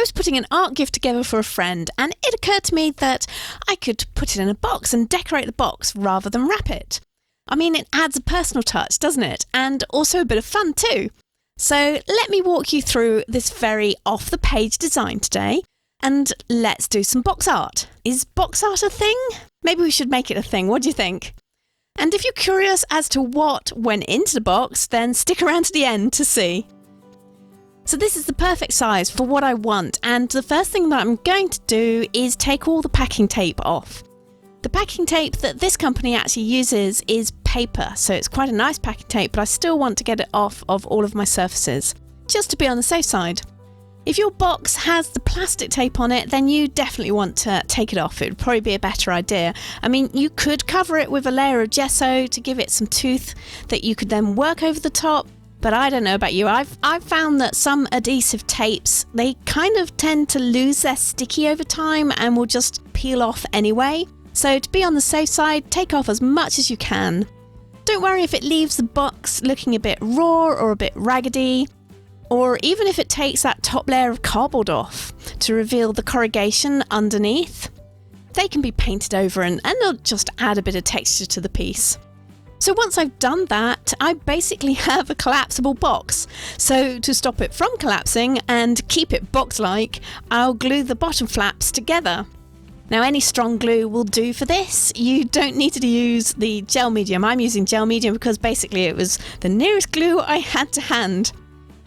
was putting an art gift together for a friend, and it occurred to me that I could put it in a box and decorate the box rather than wrap it. I mean, it adds a personal touch, doesn't it? And also a bit of fun too. So let me walk you through this very off-the-page design today, and let's do some box art. Is box art a thing? Maybe we should make it a thing. What do you think? And if you're curious as to what went into the box, then stick around to the end to see. So this is the perfect size for what I want, and the first thing that I'm going to do is take all the packing tape off. The packing tape that this company actually uses is paper, so it's quite a nice packing tape, but I still want to get it off of all of my surfaces, just to be on the safe side. If your box has the plastic tape on it, then you definitely want to take it off. It would probably be a better idea. I mean, you could cover it with a layer of gesso to give it some tooth that you could then work over the top. But I don't know about you, I've found that some adhesive tapes, they kind of tend to lose their sticky over time and will just peel off anyway. So to be on the safe side, take off as much as you can. Don't worry if it leaves the box looking a bit raw or a bit raggedy, or even if it takes that top layer of cardboard off to reveal the corrugation underneath. They can be painted over and they'll just add a bit of texture to the piece. So once I've done that, I basically have a collapsible box. So to stop it from collapsing and keep it box-like, I'll glue the bottom flaps together. Now any strong glue will do for this. You don't need to use the gel medium. I'm using gel medium because basically it was the nearest glue I had to hand.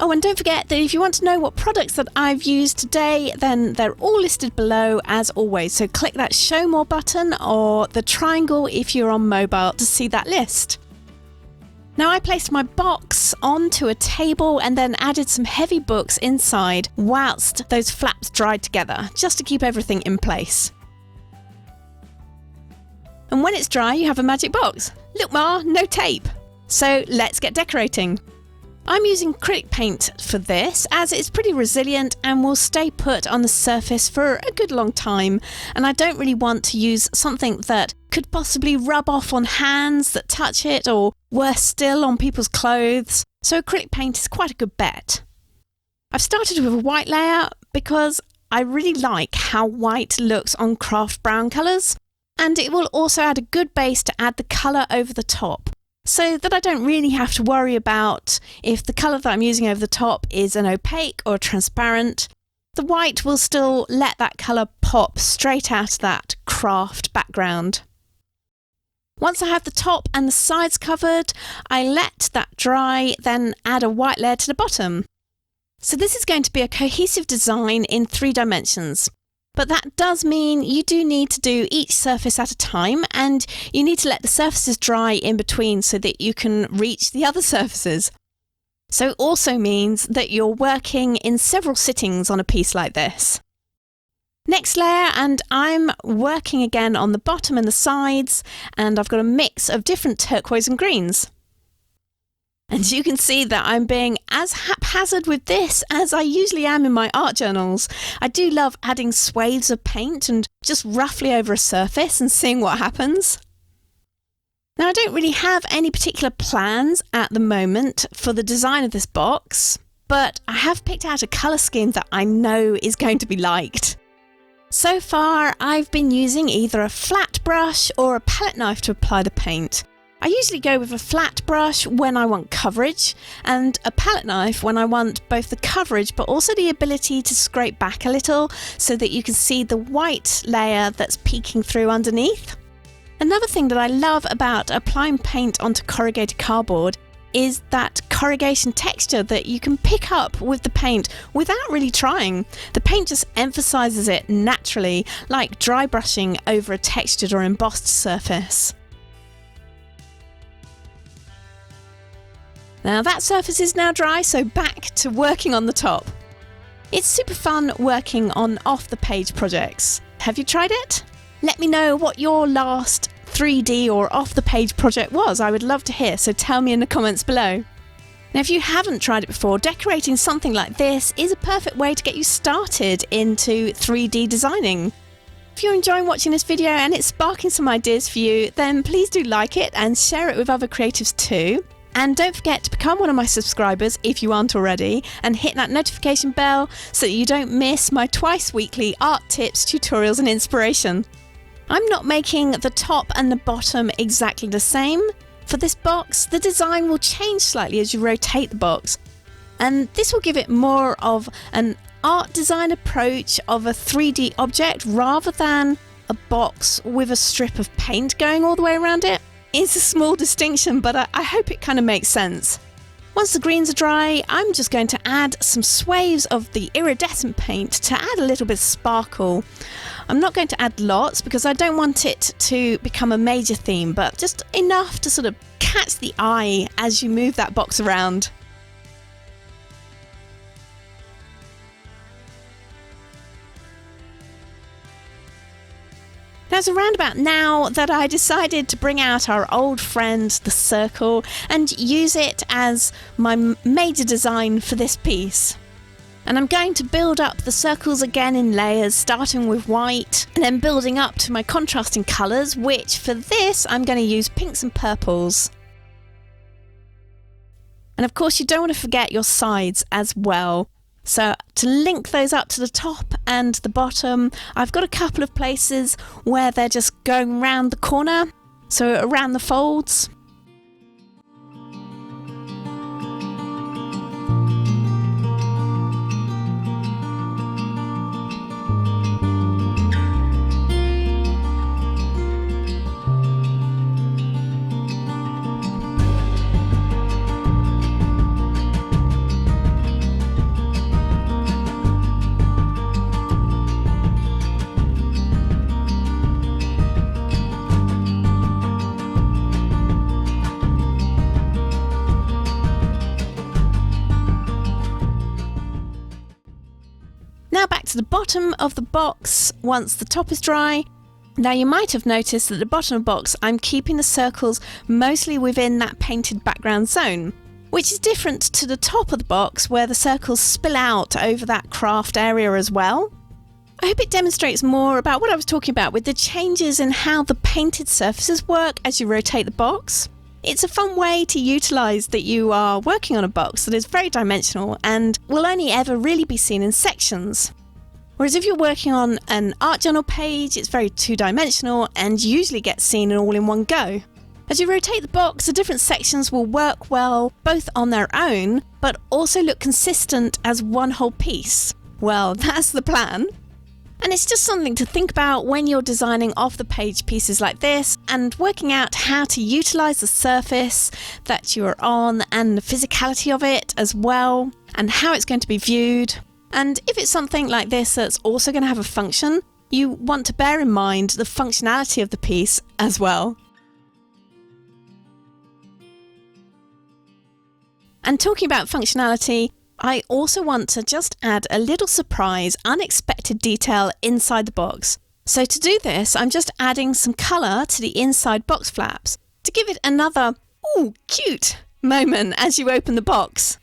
Oh, and don't forget that if you want to know what products that I've used today, then they're all listed below as always. So click that show more button or the triangle if you're on mobile to see that list. Now I placed my box onto a table and then added some heavy books inside whilst those flaps dried together, just to keep everything in place. And when it's dry, you have a magic box. Look, Ma, no tape. So let's get decorating. I'm using acrylic paint for this as it's pretty resilient and will stay put on the surface for a good long time, and I don't really want to use something that could possibly rub off on hands that touch it, or worse still on people's clothes, so acrylic paint is quite a good bet. I've started with a white layer because I really like how white looks on craft brown colours, and it will also add a good base to add the colour over the top, so that I don't really have to worry about if the colour that I'm using over the top is an opaque or transparent. The white will still let that colour pop straight out of that craft background. Once I have the top and the sides covered, I let that dry, then add a white layer to the bottom. So this is going to be a cohesive design in 3 dimensions. But that does mean you do need to do each surface at a time, and you need to let the surfaces dry in between so that you can reach the other surfaces. So it also means that you're working in several sittings on a piece like this. Next layer, and I'm working again on the bottom and the sides, and I've got a mix of different turquoise and greens. And you can see that I'm being as haphazard with this as I usually am in my art journals. I do love adding swathes of paint and just roughly over a surface and seeing what happens. Now I don't really have any particular plans at the moment for the design of this box, but I have picked out a colour scheme that I know is going to be liked. So far I've been using either a flat brush or a palette knife to apply the paint. I usually go with a flat brush when I want coverage, and a palette knife when I want both the coverage but also the ability to scrape back a little so that you can see the white layer that's peeking through underneath. Another thing that I love about applying paint onto corrugated cardboard is that corrugation texture that you can pick up with the paint without really trying. The paint just emphasises it naturally, like dry brushing over a textured or embossed surface. Now that surface is now dry, so back to working on the top. It's super fun working on off-the-page projects. Have you tried it? Let me know what your last 3D or off-the-page project was. I would love to hear, so tell me in the comments below. Now if you haven't tried it before, decorating something like this is a perfect way to get you started into 3D designing. If you're enjoying watching this video and it's sparking some ideas for you, then please do like it and share it with other creatives too. And don't forget to become one of my subscribers if you aren't already, and hit that notification bell so that you don't miss my twice weekly art tips, tutorials and inspiration. I'm not making the top and the bottom exactly the same. For this box, the design will change slightly as you rotate the box, and this will give it more of an art design approach of a 3D object rather than a box with a strip of paint going all the way around it. It's a small distinction, but I hope it kind of makes sense. Once the greens are dry, I'm just going to add some swaths of the iridescent paint to add a little bit of sparkle. I'm not going to add lots because I don't want it to become a major theme, but just enough to sort of catch the eye as you move that box around. Now it's around about now that I decided to bring out our old friend, the circle, and use it as my major design for this piece. And I'm going to build up the circles again in layers, starting with white, and then building up to my contrasting colours, which for this I'm going to use pinks and purples. And of course you don't want to forget your sides as well. So to link those up to the top and the bottom, I've got a couple of places where they're just going round the corner, so around the folds. Now back to the bottom of the box once the top is dry. Now you might have noticed that at the bottom of the box I'm keeping the circles mostly within that painted background zone, which is different to the top of the box where the circles spill out over that craft area as well. I hope it demonstrates more about what I was talking about with the changes in how the painted surfaces work as you rotate the box. It's a fun way to utilise that you are working on a box that is very dimensional and will only ever really be seen in sections. Whereas if you're working on an art journal page, it's very two-dimensional and usually gets seen all in one go. As you rotate the box, the different sections will work well both on their own, but also look consistent as one whole piece. Well, that's the plan. And it's just something to think about when you're designing off-the-page pieces like this and working out how to utilise the surface that you're on and the physicality of it as well, and how it's going to be viewed. And if it's something like this that's also going to have a function, you want to bear in mind the functionality of the piece as well. And talking about functionality, I also want to just add a little surprise, unexpected detail inside the box. So to do this, I'm just adding some colour to the inside box flaps to give it another, ooh, cute moment as you open the box.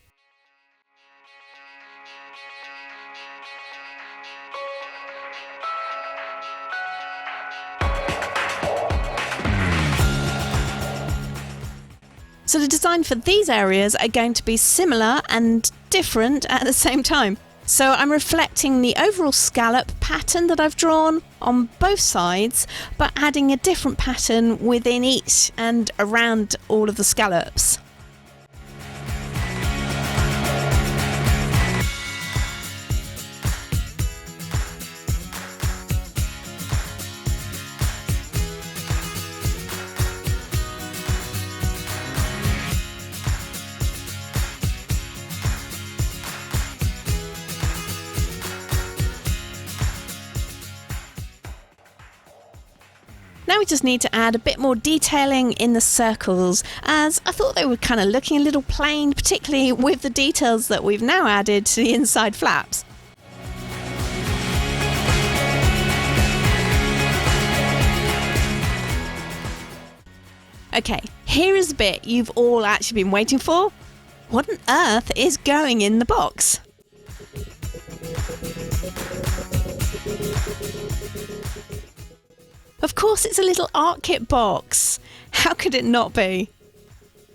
So the design for these areas are going to be similar and different at the same time. So I'm reflecting the overall scallop pattern that I've drawn on both sides, but adding a different pattern within each and around all of the scallops. Now we just need to add a bit more detailing in the circles, as I thought they were kind of looking a little plain, particularly with the details that we've now added to the inside flaps. Okay, here is the bit you've all actually been waiting for. What on earth is going in the box? Of course it's a little art kit box. How could it not be?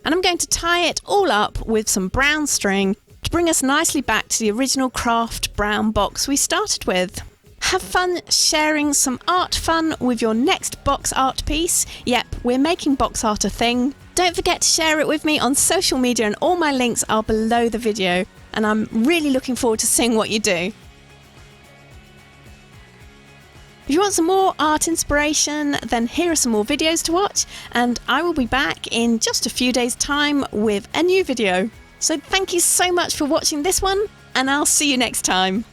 And I'm going to tie it all up with some brown string to bring us nicely back to the original craft brown box we started with. Have fun sharing some art fun with your next box art piece. Yep, we're making box art a thing. Don't forget to share it with me on social media, and all my links are below the video, and I'm really looking forward to seeing what you do. If you want some more art inspiration, then here are some more videos to watch, and I will be back in just a few days' time with a new video. So thank you so much for watching this one, and I'll see you next time.